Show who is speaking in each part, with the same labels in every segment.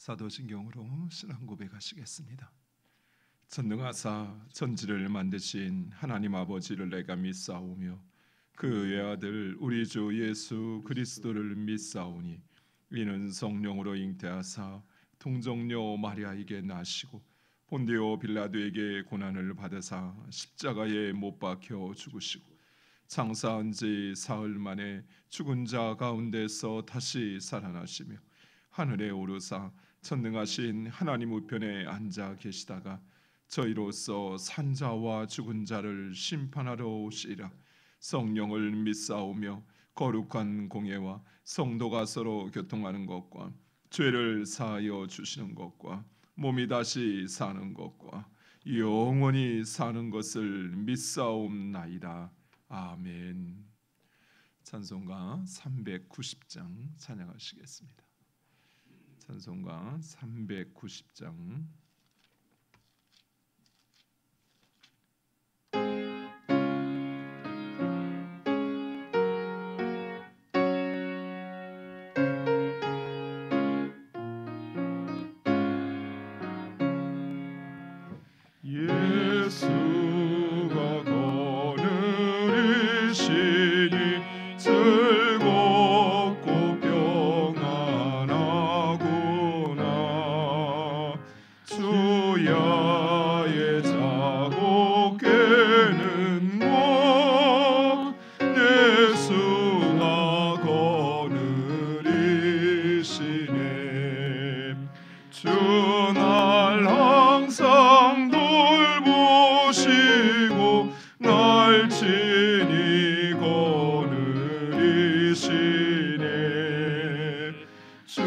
Speaker 1: 사도신경으로 신앙 고백하시겠습니다. 전능하사 천지를 만드신 하나님 아버지를 내가 믿사오며 그 외아들 우리 주 예수 그리스도를 믿사오니 이는 성령으로 잉태하사 동정녀 마리아에게 나시고 본디오 빌라도에게 고난을 받으사 십자가에 못 박혀 죽으시고 장사한 지 사흘 만에 죽은 자 가운데서 다시 살아나시며 하늘에 오르사 전능하신 하나님 우편에 앉아 계시다가 저희로서 산자와 죽은 자를 심판하러 오시리라. 성령을 믿사오며 거룩한 공예와 성도가 서로 교통하는 것과 죄를 사하여 주시는 것과 몸이 다시 사는 것과 영원히 사는 것을 믿사옵나이다. 아멘. 찬송가 390장 찬양하시겠습니다. 찬송가 390장.
Speaker 2: 예수가 거느리시니 즐겁고 평안하구나. 주야의 자고 깨는 것 예수가 거느리시네. 주 날 항상 돌보시고 날 친히 거느리시네. 주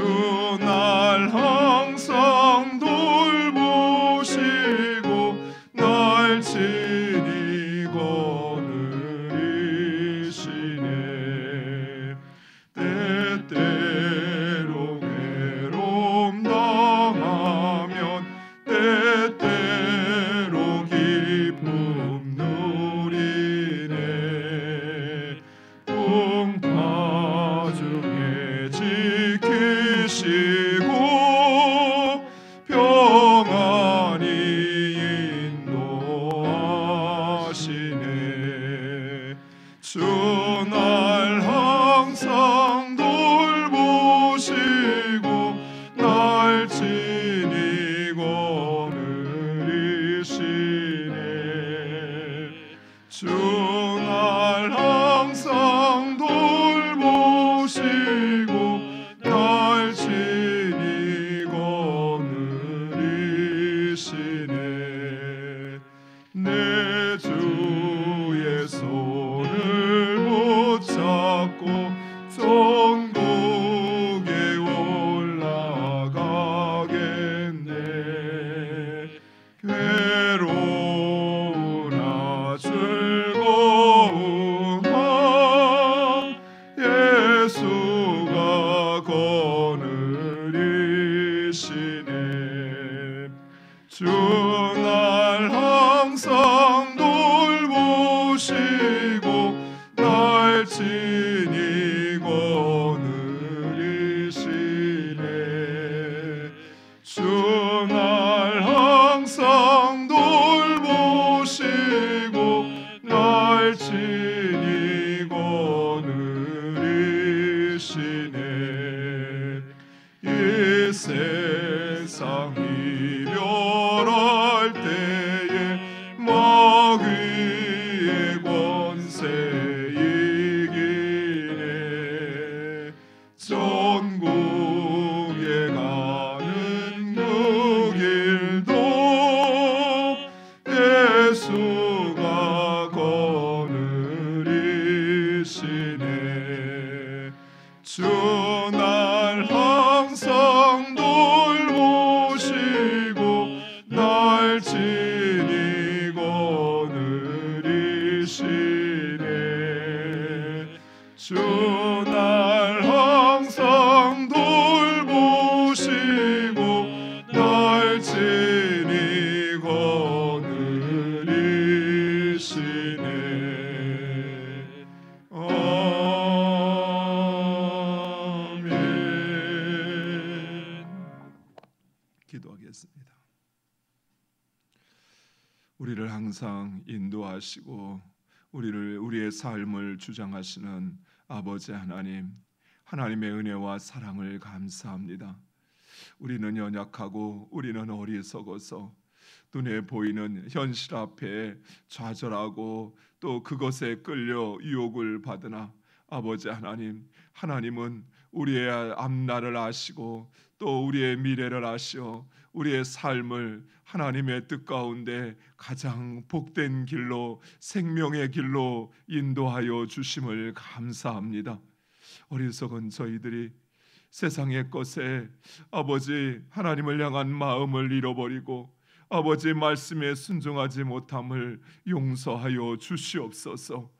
Speaker 2: 날 항상 돌보시고 날 친히 거느리시네. 때때로 괴로움 당하면 때때로 기쁨 누리네. 풍파 중에 지키시고 평안히 인도하시네. 주 날 항상 돌보시고 날 친히 거느리시네. 주 날 항상 돌보시고 날 친히 거느리시네. 내 주의 손을 붙잡고 천국에 올라가겠네. 괴로우나 즐거운 마음 예수가 거느리시네. 주 날 항상 돌보시고 날 친히 거느리시네. 주 날 항상 돌보시고 날 친히 거느리시네. 이 세상 이별할 때에 마귀의 권세 이기네. 전국에 가는 그 길도 예수가 거느리시네. 주 날 항상 돌보시고 날 친히 거느리시네. 주 날 항상 돌보시고 날 친히 거느리시네. 아멘.
Speaker 1: 기도하겠습니다. 우리를 항상 인도하시고 우리의 삶을 주장하시는 아버지 하나님, 하나님의 은혜와 사랑을 감사합니다. 우리는 연약하고 우리는 어리석어서 눈에 보이는 현실 앞에 좌절하고 또 그것에 끌려 유혹을 받으나 아버지 하나님, 하나님은 우리의 앞날을 아시고 또 우리의 미래를 아시어 우리의 삶을 하나님의 뜻 가운데 가장 복된 길로, 생명의 길로 인도하여 주심을 감사합니다. 어리석은 저희들이 세상의 것에 아버지 하나님을 향한 마음을 잃어버리고 아버지 말씀에 순종하지 못함을 용서하여 주시옵소서.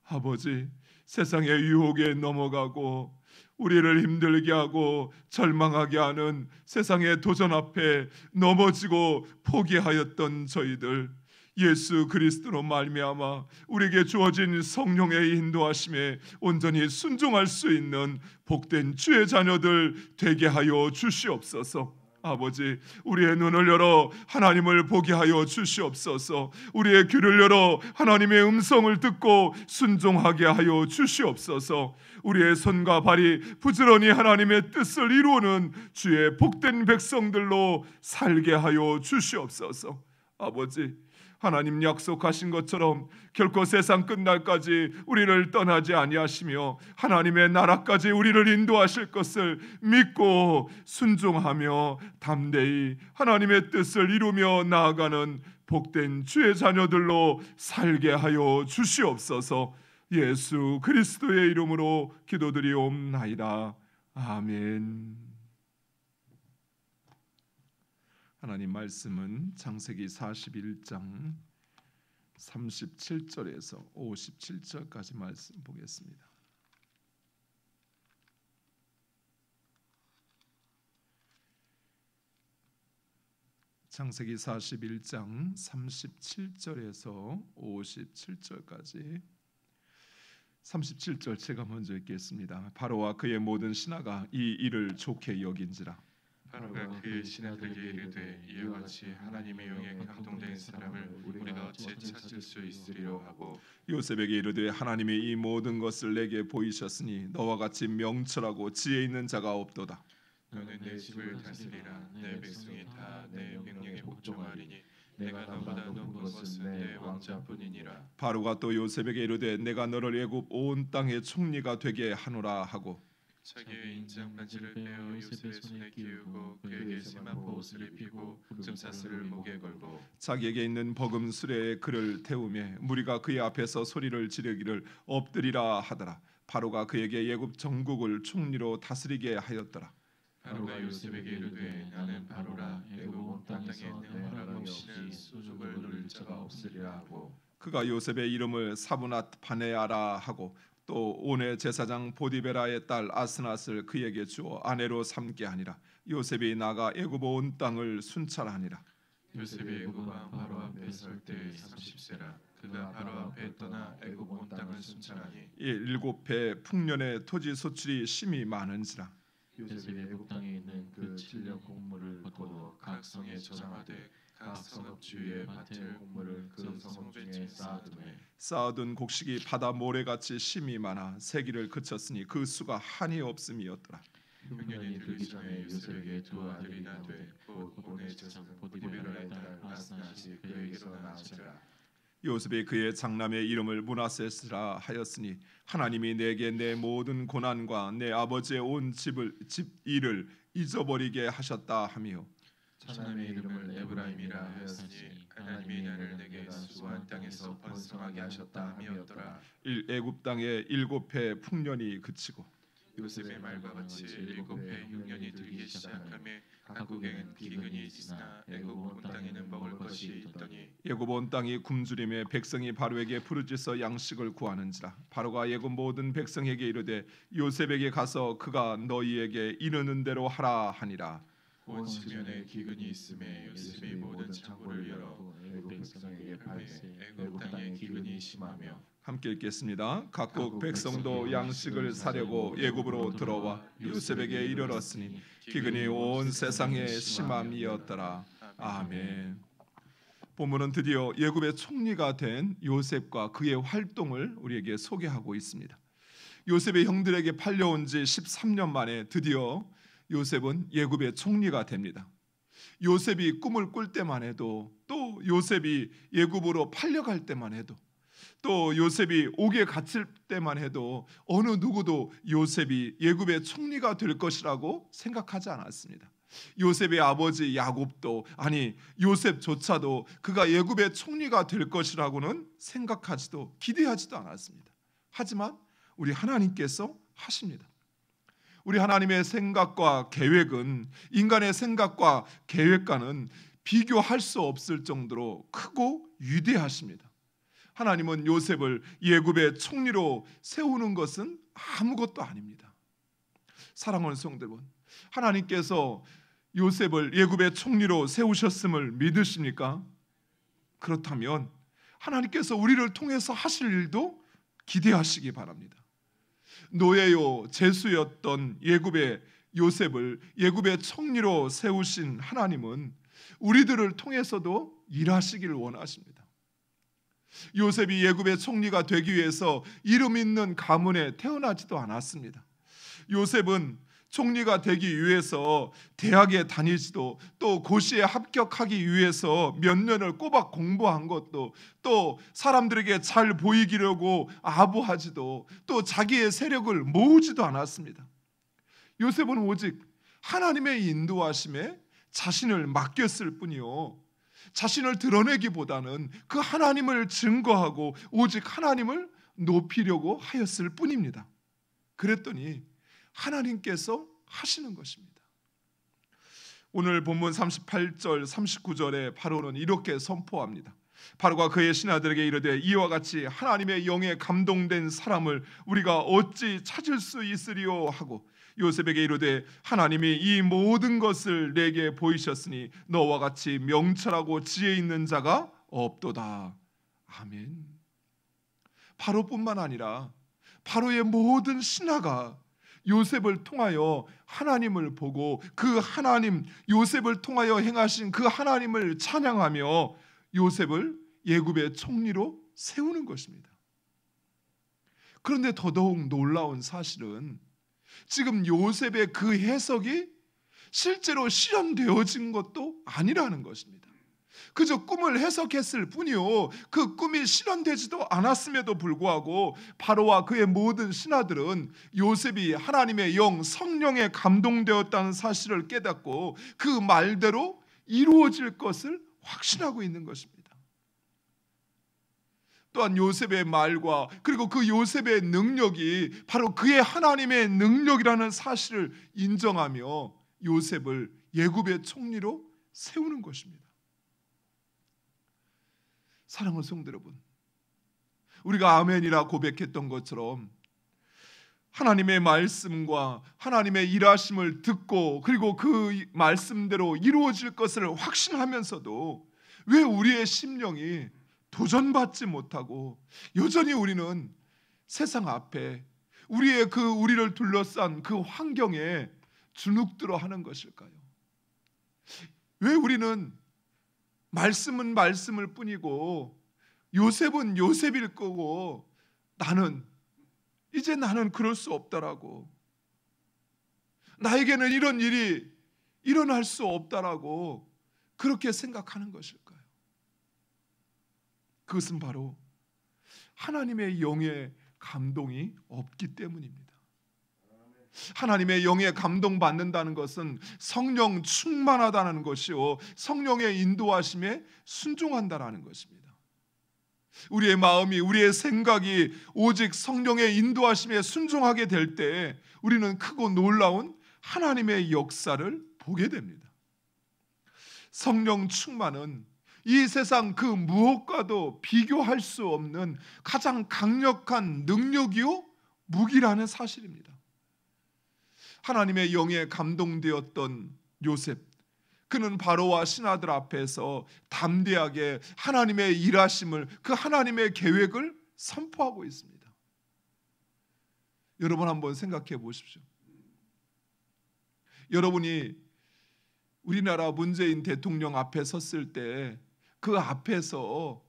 Speaker 1: 아버지, 세상의 유혹에 넘어가고 우리를 힘들게 하고 절망하게 하는 세상의 도전 앞에 넘어지고 포기하였던 저희들, 예수 그리스도로 말미암아 우리에게 주어진 성령의 인도하심에 온전히 순종할 수 있는 복된 주의 자녀들 되게 하여 주시옵소서. 아버지, 우리의 눈을 열어 하나님을 보게 하여 주시옵소서. 우리의 귀를 열어 하나님의 음성을 듣고 순종하게 하여 주시옵소서. 우리의 손과 발이 부지런히 하나님의 뜻을 이루는 주의 복된 백성들로 살게 하여 주시옵소서. 아버지, 하나님 약속하신 것처럼 결코 세상 끝날까지 우리를 떠나지 아니하시며 하나님의 나라까지 우리를 인도하실 것을 믿고 순종하며 담대히 하나님의 뜻을 이루며 나아가는 복된 주의 자녀들로 살게 하여 주시옵소서. 예수 그리스도의 이름으로 기도드리옵나이다. 아멘. 하나님 말씀은 창세기 41장 37절에서 57절까지 말씀 보겠습니다. 창세기 41장 37절에서 57절까지. 37절 제가 먼저 읽겠습니다. 바로와 그의 모든 신하가 이 일을 좋게 여긴지라.
Speaker 2: 바로가 그의 신하들에게 이르되 이와 같이 하나님의 영에 감동된 사람을 우리가 어찌 찾을 수 있으리요 하고
Speaker 1: 요셉에게 이르되 하나님이 이 모든 것을 내게 보이셨으니 너와 같이 명철하고 지혜 있는 자가 없도다.
Speaker 2: 너는 내 집을 다스리라. 내 백성이 다 내 명령에 복종하리니 내가 너보다 높은 것은 내 왕자뿐이니라.
Speaker 1: 바로가 또 요셉에게 이르되 내가 너를 애굽 온 땅의 총리가 되게 하노라 하고
Speaker 2: 자기의 인장 반지를 빼어 요셉의 손에 끼우고 그에게 세마포 옷을 입히고 금사슬을 목에 걸고
Speaker 1: 자기에게 있는 버금 수레에 그를 태우매 무리가 그의 앞에서 소리를 지르기를 엎드리라 하더라. 바로가 그에게 애굽 전국을 총리로 다스리게 하였더라.
Speaker 2: 바로가 요셉에게 이르되 나는 바로라. 애굽 온 땅에서 내 허락 없이 수족을 누릴 자가 없으리라 하고
Speaker 1: 그가 요셉의 이름을 사브낫 바네아라 하고 또 온의 제사장 보디베라의 딸 아스낫을 그에게 주어 아내로 삼게 하니라. 요셉이 나가 애굽 온 땅을 순찰하니라.
Speaker 2: 요셉이 애굽 왕 바로 앞에 설 때 30세라. 그가 바로 앞에 떠나 애굽 온 땅을 순찰하니
Speaker 1: 7배 풍년의 토지 소출이 심히 많은지라.
Speaker 3: 요셉이 애굽 땅에 있는 그 7년 곡물을 거두어
Speaker 2: 각 성에 저장하되 각 성읍 주위에 밭을 곡물을 그 성읍 중에 쌓아두매
Speaker 1: 쌓아둔 곡식이 바다 모래같이 심이 많아 세기를 그쳤으니 그 수가 한이 없음이었더라.
Speaker 2: 흉년이 들기 전에 요셉에게 두 아들이 나되 곧 온의 제사장 보디베라의 딸 아스낫이 그에게로 나아지라.
Speaker 1: 요셉이 그의 장남의 이름을 므낫세스라 하였으니 하나님이 내게 내 모든 고난과 내 아버지의 온 집 일을 잊어버리게 하셨다 하며
Speaker 2: 차남의 이름을 에브라임이라 하였으니 하나님이 나를 내게 수고한 땅에서 번성하게 하셨다 함이었더라.
Speaker 1: 애굽 땅에 7해 풍년이 그치고
Speaker 2: 요셉의 말과 같이 7해 흉년이 들기 시작하며 각국에는 기근이 있으나 애굽 온 땅에는 먹을 것이 있더니
Speaker 1: 애굽 온 땅이 굶주림에 백성이 바로에게 부르짖어 양식을 구하는지라. 바로가 애굽 모든 백성에게 이르되 요셉에게 가서 그가 너희에게 이르는 대로 하라 하니라.
Speaker 2: 온 시면에 기근이 있음에 요셉이 모든 창고를 열어
Speaker 3: 애굽 백성에게 팔세
Speaker 2: 애굽 땅에 기근이
Speaker 3: 기근이 심하며
Speaker 1: 함께 읽겠습니다. 각국 백성도 양식을 사려고 애굽으로 들어와 요셉에게 이르렀으니 기근이 온 세상에 심함이었더라. 아멘. 본문은 드디어 애굽의 총리가 된 요셉과 그의 활동을 우리에게 소개하고 있습니다. 요셉의 형들에게 팔려온 지 13년 만에 드디어 요셉은 애굽의 총리가 됩니다. 요셉이 꿈을 꿀 때만 해도, 또 요셉이 애굽으로 팔려갈 때만 해도, 또 요셉이 옥에 갇힐 때만 해도 어느 누구도 요셉이 애굽의 총리가 될 것이라고 생각하지 않았습니다. 요셉의 아버지 야곱도, 아니 요셉조차도 그가 애굽의 총리가 될 것이라고는 생각하지도 기대하지도 않았습니다. 하지만 우리 하나님께서 하십니다. 우리 하나님의 생각과 계획은 인간의 생각과 계획과는 비교할 수 없을 정도로 크고 위대하십니다. 하나님은 요셉을 애굽의 총리로 세우는 것은 아무것도 아닙니다. 사랑하는 성도 여러분, 하나님께서 요셉을 애굽의 총리로 세우셨음을 믿으십니까? 그렇다면 하나님께서 우리를 통해서 하실 일도 기대하시기 바랍니다. 노예요 제수였던 애굽의 요셉을 애굽의 총리로 세우신 하나님은 우리들을 통해서도 일하시기를 원하십니다. 요셉이 애굽의 총리가 되기 위해서 이름 있는 가문에 태어나지도 않았습니다. 요셉은 총리가 되기 위해서 대학에 다니지도, 또 고시에 합격하기 위해서 몇 년을 꼬박 공부한 것도, 또 사람들에게 잘 보이기려고 아부하지도, 또 자기의 세력을 모으지도 않았습니다. 요셉은 오직 하나님의 인도하심에 자신을 맡겼을 뿐이요, 자신을 드러내기보다는 그 하나님을 증거하고 오직 하나님을 높이려고 하였을 뿐입니다. 그랬더니 하나님께서 하시는 것입니다. 오늘 본문 38절 39절에 바로는 이렇게 선포합니다. 바로가 그의 신하들에게 이르되 이와 같이 하나님의 영에 감동된 사람을 우리가 어찌 찾을 수 있으리요 하고 요셉에게 이르되 하나님이 이 모든 것을 내게 보이셨으니 너와 같이 명철하고 지혜 있는 자가 없도다. 아멘. 바로뿐만 아니라 바로의 모든 신하가 요셉을 통하여 하나님을 보고 그 하나님, 요셉을 통하여 행하신 그 하나님을 찬양하며 요셉을 애굽의 총리로 세우는 것입니다. 그런데 더더욱 놀라운 사실은 지금 요셉의 그 해석이 실제로 실현되어진 것도 아니라는 것입니다. 그저 꿈을 해석했을 뿐이요, 그 꿈이 실현되지도 않았음에도 불구하고 바로와 그의 모든 신하들은 요셉이 하나님의 영 성령에 감동되었다는 사실을 깨닫고 그 말대로 이루어질 것을 확신하고 있는 것입니다. 또한 요셉의 말과 그리고 그 요셉의 능력이 바로 그의 하나님의 능력이라는 사실을 인정하며 요셉을 애굽의 총리로 세우는 것입니다. 사랑하는 성도 여러분, 우리가 아멘이라 고백했던 것처럼 하나님의 말씀과 하나님의 일하심을 듣고 그리고 그 말씀대로 이루어질 것을 확신하면서도 왜 우리의 심령이 도전받지 못하고 여전히 우리는 세상 앞에 우리를 둘러싼 그 환경에 주눅들어 하는 것일까요? 왜 우리는 말씀은 말씀일 뿐이고 요셉은 요셉일 거고 나는 그럴 수 없다라고, 나에게는 이런 일이 일어날 수 없다라고 그렇게 생각하는 것일까요? 그것은 바로 하나님의 영의 감동이 없기 때문입니다. 하나님의 영에 감동받는다는 것은 성령 충만하다는 것이요, 성령의 인도하심에 순종한다라는 것입니다. 우리의 마음이, 우리의 생각이 오직 성령의 인도하심에 순종하게 될 때 우리는 크고 놀라운 하나님의 역사를 보게 됩니다. 성령 충만은 이 세상 그 무엇과도 비교할 수 없는 가장 강력한 능력이요 무기라는 사실입니다. 하나님의 영에 감동되었던 요셉, 그는 바로와 신하들 앞에서 담대하게 하나님의 일하심을, 그 하나님의 계획을 선포하고 있습니다. 여러분 한번 생각해 보십시오. 여러분이 우리나라 문재인 대통령 앞에 섰을 때 그 앞에서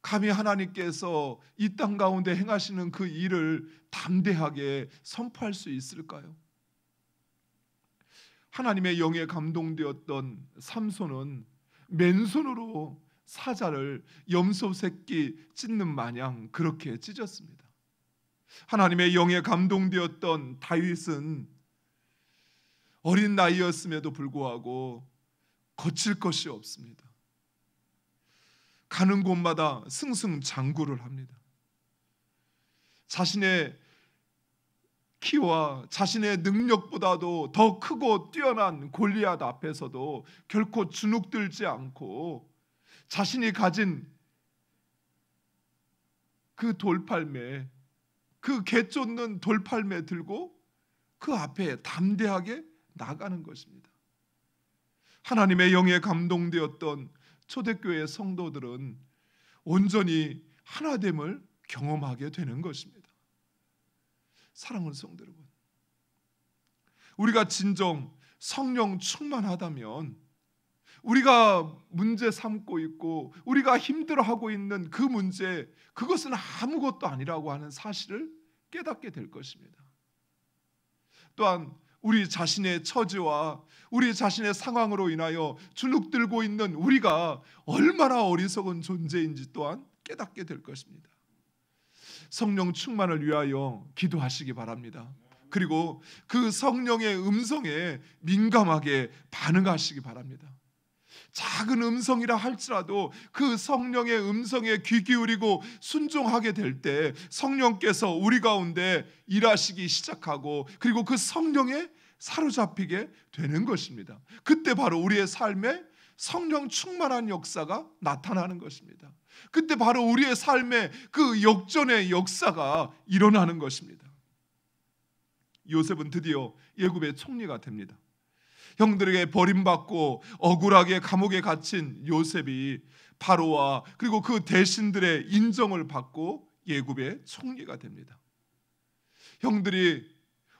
Speaker 1: 감히 하나님께서 이 땅 가운데 행하시는 그 일을 담대하게 선포할 수 있을까요? 하나님의 영에 감동되었던 삼손은 맨손으로 사자를 염소 새끼 찢는 마냥 그렇게 찢었습니다. 하나님의 영에 감동되었던 다윗은 어린 나이였음에도 불구하고 거칠 것이 없습니다. 가는 곳마다 승승장구를 합니다. 자신의 키와 자신의 능력보다도 더 크고 뛰어난 골리앗 앞에서도 결코 주눅들지 않고 자신이 가진 그 돌팔매, 그 개 쫓는 돌팔매 들고 그 앞에 담대하게 나가는 것입니다. 하나님의 영에 감동되었던 초대교회 성도들은 온전히 하나됨을 경험하게 되는 것입니다. 사랑하는 성도 여러분, 우리가 진정 성령 충만하다면 우리가 문제 삼고 있고 우리가 힘들어하고 있는 그 문제, 그것은 아무것도 아니라고 하는 사실을 깨닫게 될 것입니다. 또한 우리 자신의 처지와 우리 자신의 상황으로 인하여 주눅들고 있는 우리가 얼마나 어리석은 존재인지 또한 깨닫게 될 것입니다. 성령 충만을 위하여 기도하시기 바랍니다. 그리고 그 성령의 음성에 민감하게 반응하시기 바랍니다. 작은 음성이라 할지라도 그 성령의 음성에 귀 기울이고 순종하게 될 때 성령께서 우리 가운데 일하시기 시작하고 그리고 그 성령에 사로잡히게 되는 것입니다. 그때 바로 우리의 삶에 성령 충만한 역사가 나타나는 것입니다. 그때 바로 우리의 삶에 그 역전의 역사가 일어나는 것입니다. 요셉은 드디어 애굽의 총리가 됩니다. 형들에게 버림받고 억울하게 감옥에 갇힌 요셉이 바로와 그리고 그 대신들의 인정을 받고 애굽의 총리가 됩니다. 형들이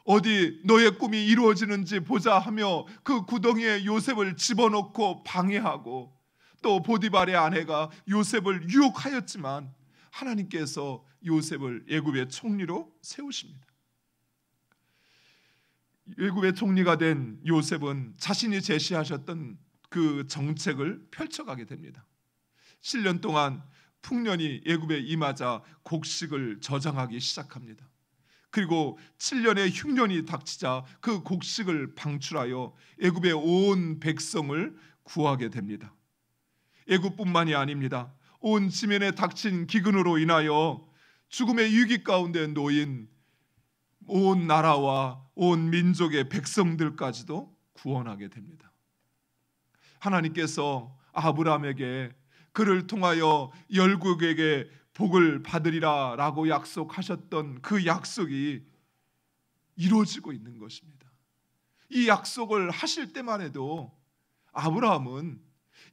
Speaker 1: 어디 너의 꿈이 이루어지는지 보자 하며 그 구덩이에 요셉을 집어넣고 방해하고 또 보디발의 아내가 요셉을 유혹하였지만 하나님께서 요셉을 애굽의 총리로 세우십니다. 애굽의 총리가 된 요셉은 자신이 제시하셨던 그 정책을 펼쳐가게 됩니다. 7년 동안 풍년이 애굽에 임하자 곡식을 저장하기 시작합니다. 그리고 7년의 흉년이 닥치자 그 곡식을 방출하여 애굽의 온 백성을 구하게 됩니다. 애굽뿐만이 아닙니다. 온 지면에 닥친 기근으로 인하여 죽음의 위기 가운데 놓인 온 나라와 온 민족의 백성들까지도 구원하게 됩니다. 하나님께서 아브라함에게 그를 통하여 열국에게 복을 받으리라 라고 약속하셨던 그 약속이 이루어지고 있는 것입니다. 이 약속을 하실 때만 해도 아브라함은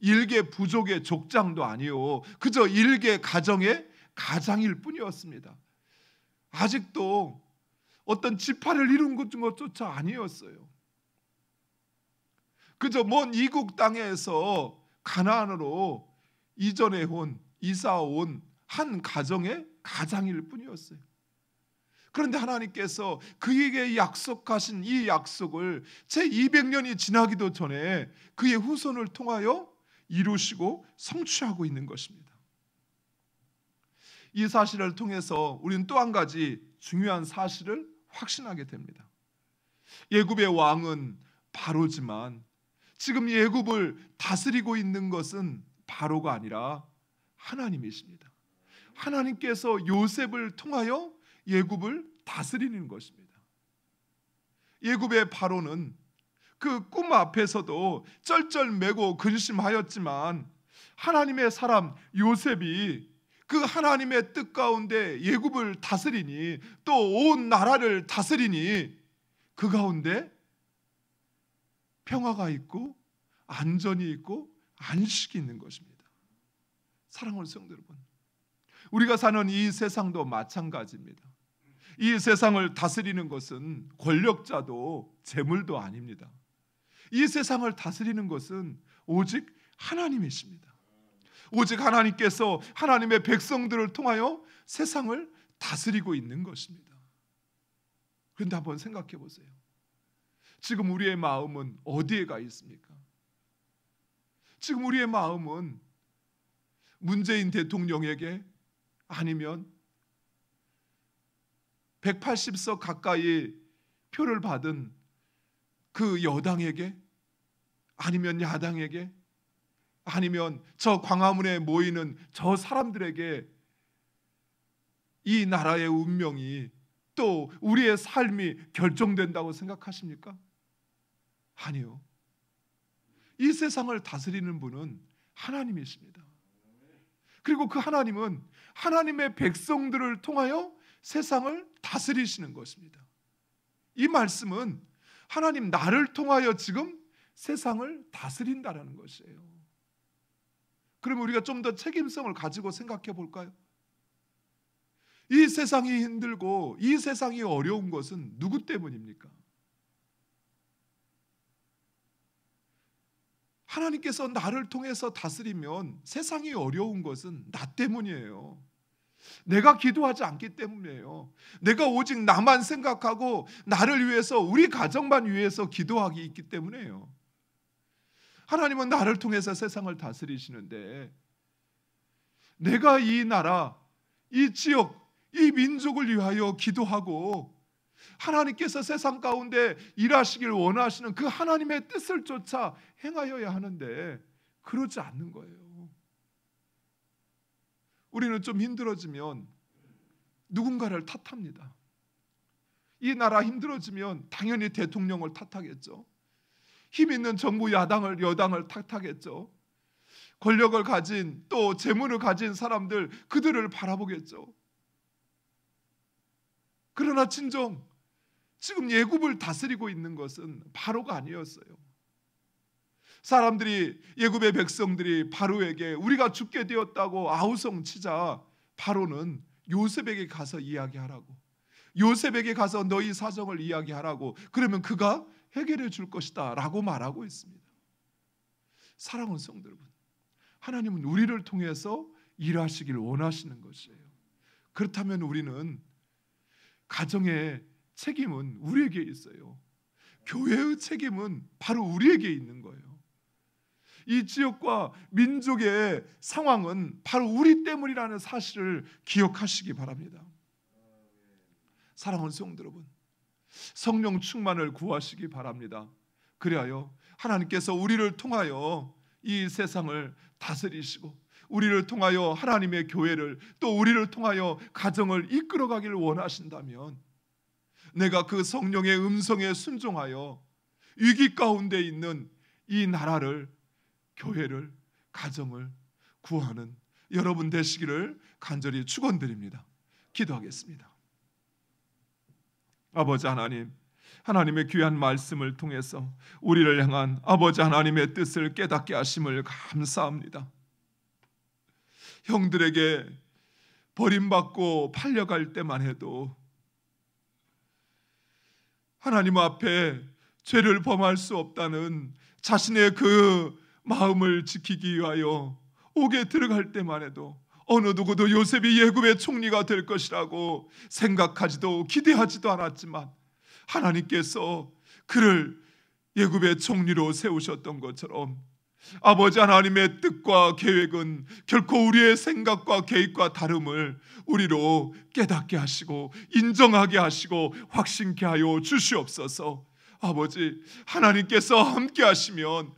Speaker 1: 일개 부족의 족장도 아니요 그저 일개 가정의 가장일 뿐이었습니다. 아직도 어떤 지파를 이룬 것조차 아니었어요. 그저 먼 이국 땅에서 가나안으로 이전해 온 이사 온 한 가정의 가장일 뿐이었어요. 그런데 하나님께서 그에게 약속하신 이 약속을 제 200년이 지나기도 전에 그의 후손을 통하여 이루시고 성취하고 있는 것입니다. 이 사실을 통해서 우리는 또 한 가지 중요한 사실을 확신하게 됩니다. 애굽의 왕은 바로지만 지금 이 애굽을 다스리고 있는 것은 바로가 아니라 하나님이십니다. 하나님께서 요셉을 통하여 애굽을 다스리는 것입니다. 애굽의 바로는 그 꿈 앞에서도 쩔쩔매고 근심하였지만 하나님의 사람 요셉이 그 하나님의 뜻 가운데 애굽을 다스리니 또 온 나라를 다스리니 그 가운데 평화가 있고 안전이 있고 안식이 있는 것입니다. 사랑하는 성도 여러분, 우리가 사는 이 세상도 마찬가지입니다. 이 세상을 다스리는 것은 권력자도 재물도 아닙니다. 이 세상을 다스리는 것은 오직 하나님이십니다. 오직 하나님께서 하나님의 백성들을 통하여 세상을 다스리고 있는 것입니다. 그런데 한번 생각해 보세요. 지금 우리의 마음은 어디에 가 있습니까? 지금 우리의 마음은 문재인 대통령에게, 아니면 180석 가까이 표를 받은 그 여당에게, 아니면 야당에게, 아니면 저 광화문에 모이는 저 사람들에게 이 나라의 운명이, 또 우리의 삶이 결정된다고 생각하십니까? 아니요. 이 세상을 다스리는 분은 하나님이십니다. 그리고 그 하나님은 하나님의 백성들을 통하여 세상을 다스리시는 것입니다. 이 말씀은 하나님 나를 통하여 지금 세상을 다스린다라는 것이에요. 그러면 우리가 좀 더 책임성을 가지고 생각해 볼까요? 이 세상이 힘들고 이 세상이 어려운 것은 누구 때문입니까? 하나님께서 나를 통해서 다스리면 세상이 어려운 것은 나 때문이에요. 내가 기도하지 않기 때문이에요. 내가 오직 나만 생각하고 나를 위해서, 우리 가정만 위해서 기도하기 있기 때문이에요. 하나님은 나를 통해서 세상을 다스리시는데, 내가 이 나라, 이 지역, 이 민족을 위하여 기도하고 하나님께서 세상 가운데 일하시길 원하시는 그 하나님의 뜻을 쫓아 행하여야 하는데 그러지 않는 거예요. 우리는 좀 힘들어지면 누군가를 탓합니다. 이 나라 힘들어지면 당연히 대통령을 탓하겠죠. 힘 있는 정부 여당을 탓하겠죠. 권력을 가진, 또 재물을 가진 사람들, 그들을 바라보겠죠. 그러나 진정 지금 예굽을 다스리고 있는 것은 바로가 아니었어요. 사람들이, 예굽의 백성들이 바로에게 우리가 죽게 되었다고 아우성치자, 바로는 요셉에게 가서 이야기하라고, 요셉에게 가서 너희 사정을 이야기하라고, 그러면 그가 해결해 줄 것이다 라고 말하고 있습니다. 사랑하는 성도 여러분, 하나님은 우리를 통해서 일하시길 원하시는 것이에요. 그렇다면 우리는, 가정의 책임은 우리에게 있어요. 교회의 책임은 바로 우리에게 있는 거예요. 이 지역과 민족의 상황은 바로 우리 때문이라는 사실을 기억하시기 바랍니다. 사랑하는 성도 여러분, 성령 충만을 구하시기 바랍니다. 그리하여 하나님께서 우리를 통하여 이 세상을 다스리시고, 우리를 통하여 하나님의 교회를, 또 우리를 통하여 가정을 이끌어가기를 원하신다면, 내가 그 성령의 음성에 순종하여 위기 가운데 있는 이 나라를, 교회를, 가정을 구하는 여러분 되시기를 간절히 축원드립니다. 기도하겠습니다. 아버지 하나님, 하나님의 귀한 말씀을 통해서 우리를 향한 아버지 하나님의 뜻을 깨닫게 하심을 감사합니다. 형들에게 버림받고 팔려갈 때만 해도 하나님 앞에 죄를 범할 수 없다는 자신의 그 마음을 지키기 위하여 옥에 들어갈 때만 해도 어느 누구도 요셉이 예굽의 총리가 될 것이라고 생각하지도 기대하지도 않았지만, 하나님께서 그를 예굽의 총리로 세우셨던 것처럼 아버지 하나님의 뜻과 계획은 결코 우리의 생각과 계획과 다름을 우리로 깨닫게 하시고 인정하게 하시고 확신케 하여 주시옵소서. 아버지, 하나님께서 함께 하시면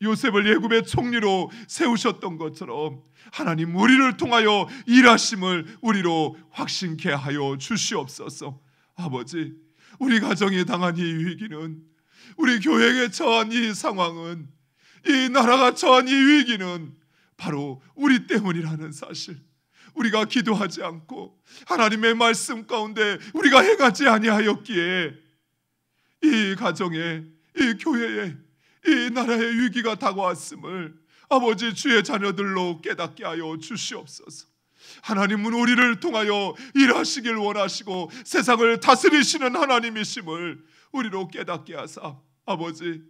Speaker 1: 요셉을 예굽의 총리로 세우셨던 것처럼 하나님 우리를 통하여 일하심을 우리로 확신케 하여 주시옵소서. 아버지, 우리 가정이 당한 이 위기는, 우리 교회에 처한 이 상황은, 이 나라가 처한 이 위기는 바로 우리 때문이라는 사실, 우리가 기도하지 않고 하나님의 말씀 가운데 우리가 행하지 아니하였기에 이 가정에, 이 교회에, 이 나라의 위기가 다가왔음을 아버지 주의 자녀들로 깨닫게 하여 주시옵소서. 하나님은 우리를 통하여 일하시길 원하시고 세상을 다스리시는 하나님이심을 우리로 깨닫게 하사 아버지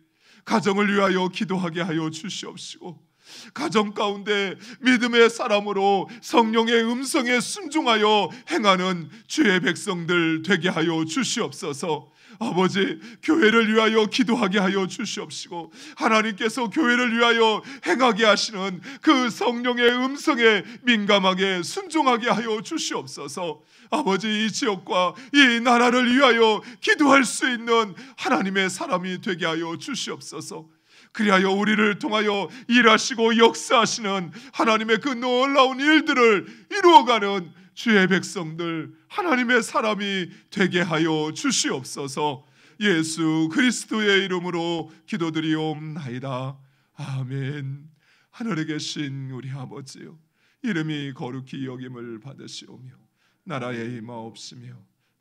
Speaker 1: 가정을 위하여 기도하게 하여 주시옵시고, 가정 가운데 믿음의 사람으로 성령의 음성에 순종하여 행하는 주의 백성들 되게 하여 주시옵소서. 아버지, 교회를 위하여 기도하게 하여 주시옵시고, 하나님께서 교회를 위하여 행하게 하시는 그 성령의 음성에 민감하게 순종하게 하여 주시옵소서. 아버지, 이 지역과 이 나라를 위하여 기도할 수 있는 하나님의 사람이 되게 하여 주시옵소서. 그리하여 우리를 통하여 일하시고 역사하시는 하나님의 그 놀라운 일들을 이루어가는 주의 백성들, 하나님의 사람이 되게 하여 주시옵소서. 예수 그리스도의 이름으로 기도드리옵나이다. 아멘. 하늘에 계신 우리 아버지요, 이름이 거룩히 여김을 받으시오며 나라에 임하옵시며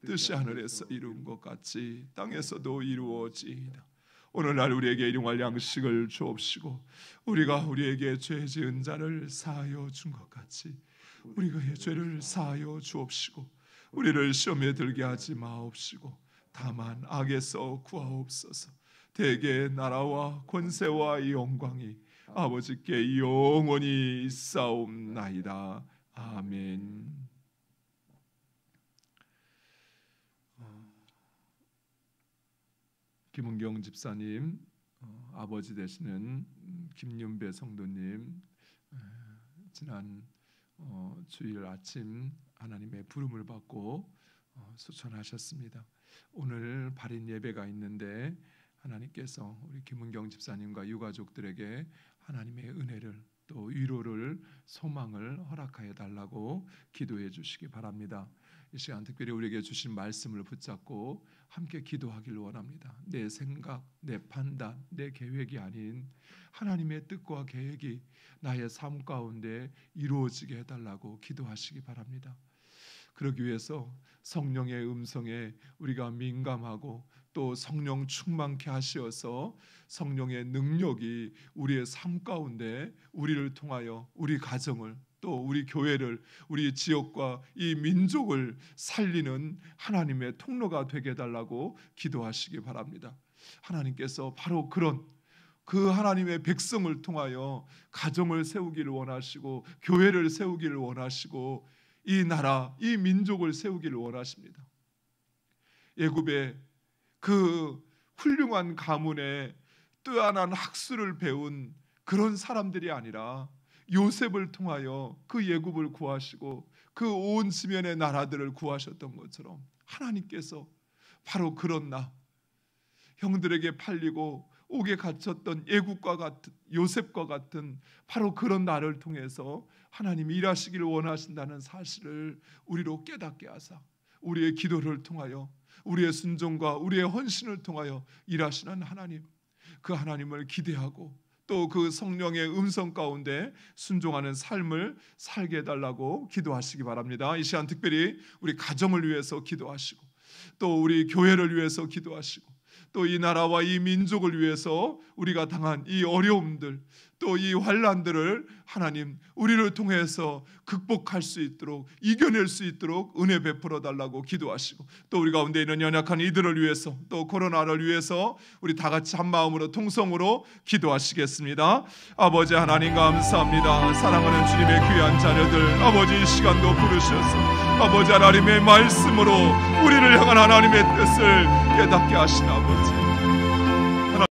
Speaker 1: 뜻이 하늘에서 이룬 것 같이 땅에서도 이루어지이다. 오늘날 우리에게 일용할 양식을 주옵시고, 우리가 우리에게 죄 지은 자를 사하여 준 것 같이 우리의 죄를 사하여 주옵시고, 우리를 시험에 들게 하지 마옵시고 다만 악에서 구하옵소서. 대개 나라와 권세와 영광이 아버지께 영원히 있사옵나이다. 아멘. 김은경 집사님, 아버지 되시는 김윤배 성도님, 지난 주일 아침 하나님의 부름을 받고 수천하셨습니다. 오늘 발인 예배가 있는데 하나님께서 우리 김은경 집사님과 유가족들에게 하나님의 은혜를 또 위로를 소망을 허락하여 달라고 기도해 주시기 바랍니다. 이 시간 특별히 우리에게 주신 말씀을 붙잡고 함께 기도하기를 원합니다. 내 생각, 내 판단, 내 계획이 아닌 하나님의 뜻과 계획이 나의 삶 가운데 이루어지게 해달라고 기도하시기 바랍니다. 그러기 위해서 성령의 음성에 우리가 민감하고 또 성령 충만케 하시어서 성령의 능력이 우리의 삶 가운데 우리를 통하여 우리 가정을 또 우리 교회를, 우리 지역과 이 민족을 살리는 하나님의 통로가 되게 해달라고 기도하시기 바랍니다. 하나님께서 바로 그런 그 하나님의 백성을 통하여 가정을 세우기를 원하시고 교회를 세우기를 원하시고 이 나라, 이 민족을 세우기를 원하십니다. 애굽의 그 훌륭한 가문에 뛰어난 학술을 배운 그런 사람들이 아니라 요셉을 통하여 그 애굽을 구하시고 그 온 지면의 나라들을 구하셨던 것처럼 하나님께서 바로 그런 나, 형들에게 팔리고 옥에 갇혔던 애굽과 같은 요셉과 같은 바로 그런 나를 통해서 하나님이 일하시기를 원하신다는 사실을 우리로 깨닫게 하사 우리의 기도를 통하여 우리의 순종과 우리의 헌신을 통하여 일하시는 하나님, 그 하나님을 기대하고 또 그 성령의 음성 가운데 순종하는 삶을 살게 해달라고 기도하시기 바랍니다. 이 시간 특별히 우리 가정을 위해서 기도하시고 또 우리 교회를 위해서 기도하시고 또 이 나라와 이 민족을 위해서 우리가 당한 이 어려움들 또 이 환난들을 하나님 우리를 통해서 극복할 수 있도록 이겨낼 수 있도록 은혜 베풀어 달라고 기도하시고 또 우리 가운데 있는 연약한 이들을 위해서 또 코로나를 위해서 우리 다 같이 한 마음으로 통성으로 기도하시겠습니다. 아버지 하나님 감사합니다. 사랑하는 주님의 귀한 자녀들, 아버지 이 시간도 부르셔서 아버지 하나님의 말씀으로 우리를 향한 하나님의 뜻을 깨닫게 하신 아버지,